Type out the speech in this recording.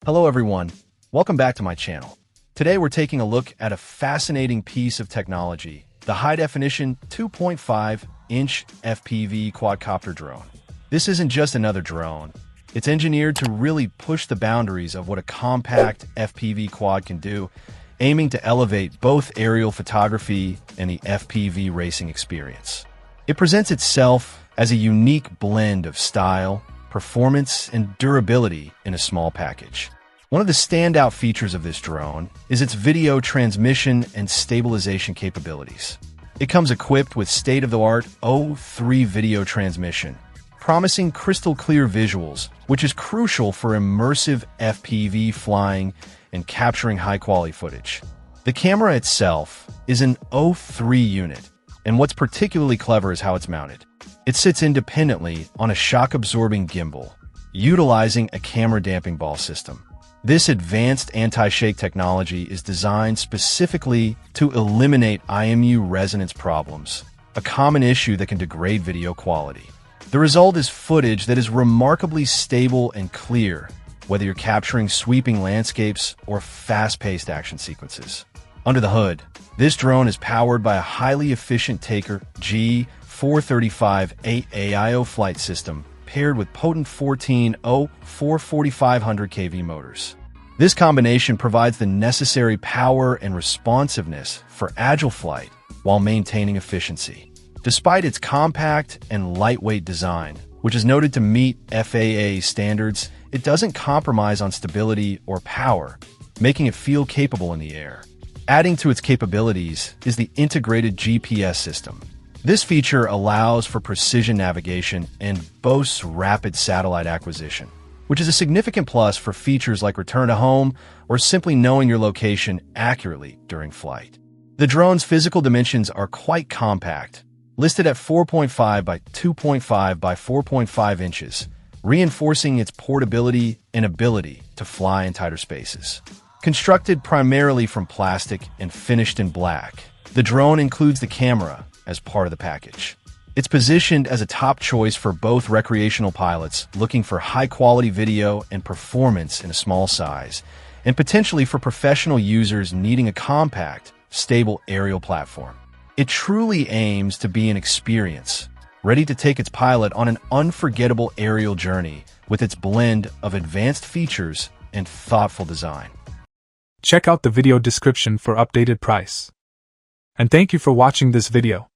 Hello everyone, welcome back to my channel. Today we're taking a look at a fascinating piece of technology, the high-definition 2.5-inch FPV quadcopter drone. This isn't just another drone. It's engineered to really push the boundaries of what a compact FPV quad can do, aiming to elevate both aerial photography and the FPV racing experience. It presents itself as a unique blend of style, performance, and durability in a small package. One of the standout features of this drone is its video transmission and stabilization capabilities. It comes equipped with state-of-the-art 0.3 video transmission, promising crystal-clear visuals, which is crucial for immersive FPV flying and capturing high-quality footage. The camera itself is an 0.3 unit, and what's particularly clever is how it's mounted. It sits independently on a shock-absorbing gimbal, utilizing a camera damping ball system. This advanced anti-shake technology is designed specifically to eliminate IMU resonance problems, a common issue that can degrade video quality. The result is footage that is remarkably stable and clear, whether you're capturing sweeping landscapes or fast-paced action sequences. Under the hood, this drone is powered by a highly efficient Taker G435 AIO flight system paired with potent 14.0-4 4500 kV motors. This combination provides the necessary power and responsiveness for agile flight while maintaining efficiency. Despite its compact and lightweight design, which is noted to meet FAA standards, it doesn't compromise on stability or power, making it feel capable in the air. Adding to its capabilities is the integrated GPS system. This feature allows for precision navigation and boasts rapid satellite acquisition, which is a significant plus for features like return to home or simply knowing your location accurately during flight. The drone's physical dimensions are quite compact, listed at 4.5 by 2.5 by 4.5 inches, reinforcing its portability and ability to fly in tighter spaces. Constructed primarily from plastic and finished in black, the drone includes the camera as part of the package. It's positioned as a top choice for both recreational pilots looking for high-quality video and performance in a small size, and potentially for professional users needing a compact, stable aerial platform. It truly aims to be an experience, ready to take its pilot on an unforgettable aerial journey with its blend of advanced features and thoughtful design. Check out the video description for updated price. And thank you for watching this video.